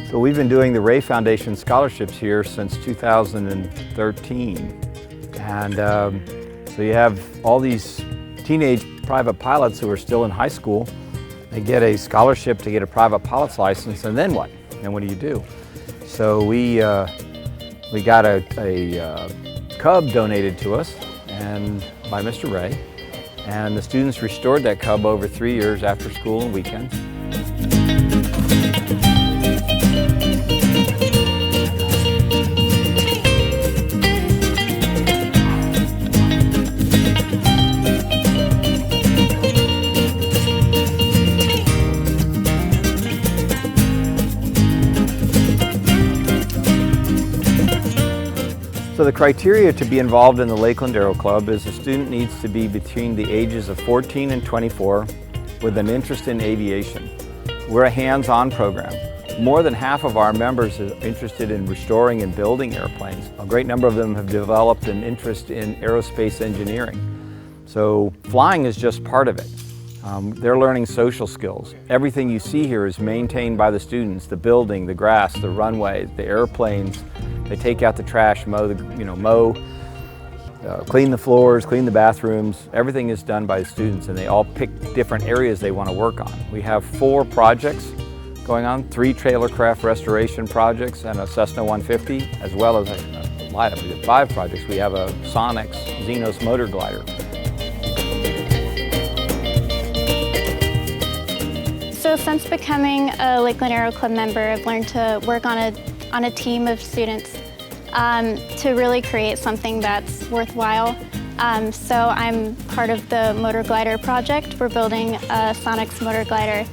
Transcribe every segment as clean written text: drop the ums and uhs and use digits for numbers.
So we've been doing the Ray Foundation scholarships here since 2013. And so you have all these teenage private pilots who are still in high school. They get a scholarship to get a private pilot's license, and then what? And what do you do? So we got a Cub donated to us and by Mr. Ray. And the students restored that Cub over 3 years after school and weekends. So the criteria to be involved in the Lakeland Aero Club is the student needs to be between the ages of 14 and 24 with an interest in aviation. We're a hands-on program. More than half of our members are interested in restoring and building airplanes. A great number of them have developed an interest in aerospace engineering. So flying is just part of it. They're learning social skills. Everything you see here is maintained by the students: the building, the grass, the runway, the airplanes. They take out the trash, clean the floors, clean the bathrooms. Everything is done by the students, and they all pick different areas they want to work on. We have 4 projects going on, 3 trailer craft restoration projects and a Cessna 150, as well as a lot of 5 projects. We have a Sonex Xenos motor glider. So since becoming a Lakeland Aero Club member, I've learned to work on a team of students to really create something that's worthwhile. So I'm part of the motor glider project. We're building a Sonex motor glider.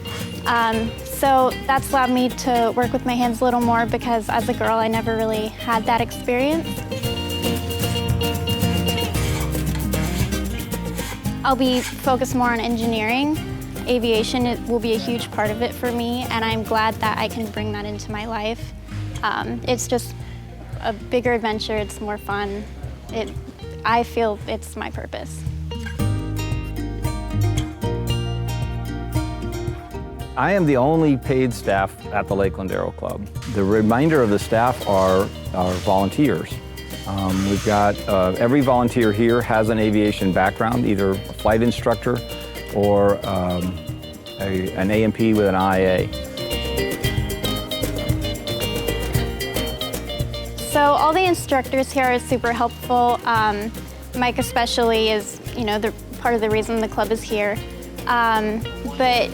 So that's allowed me to work with my hands a little more, because as a girl I never really had that experience. I'll be focused more on engineering. Aviation will be a huge part of it for me, and I'm glad that I can bring that into my life. It's just a bigger adventure, it's more fun. I feel it's my purpose. I am the only paid staff at the Lakeland Aero Club. The remainder of the staff are volunteers. We've got every volunteer here has an aviation background, either a flight instructor or an A&P with an IA. So all the instructors here are super helpful. Mike especially is, the part of the reason the club is here. But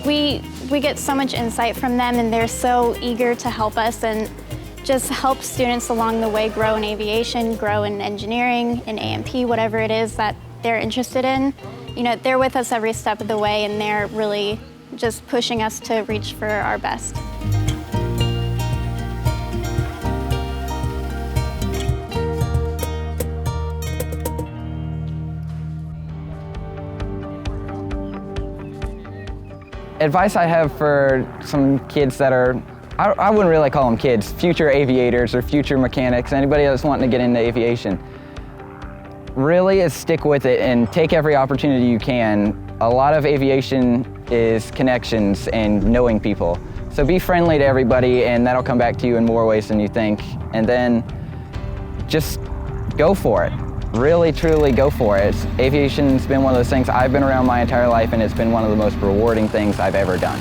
we get so much insight from them, and they're so eager to help us and just help students along the way grow in aviation, grow in engineering, in A&P, whatever it is that they're interested in. They're with us every step of the way, and they're really just pushing us to reach for our best. Advice I have for some kids that are, I wouldn't really call them kids, future aviators or future mechanics, anybody that's wanting to get into aviation, really is stick with it and take every opportunity you can. A lot of aviation is connections and knowing people. So be friendly to everybody, and that'll come back to you in more ways than you think. And then just go for it. Really, truly go for it. Aviation's been one of those things I've been around my entire life, and it's been one of the most rewarding things I've ever done.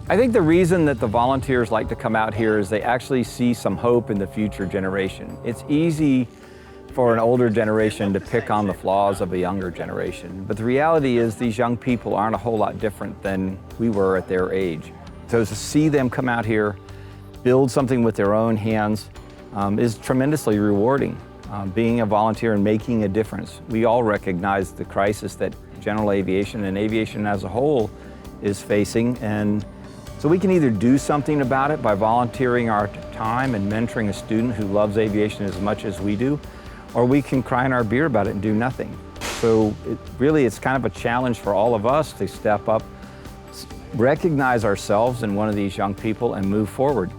I think the reason that the volunteers like to come out here is they actually see some hope in the future generation. It's easy for an older generation to pick on the flaws of a younger generation, but the reality is these young people aren't a whole lot different than we were at their age. So to see them come out here, build something with their own hands is tremendously rewarding. Being a volunteer and making a difference. We all recognize the crisis that general aviation and aviation as a whole is facing, and so we can either do something about it by volunteering our time and mentoring a student who loves aviation as much as we do, or we can cry in our beer about it and do nothing. So it's kind of a challenge for all of us to step up, recognize ourselves in one of these young people and move forward.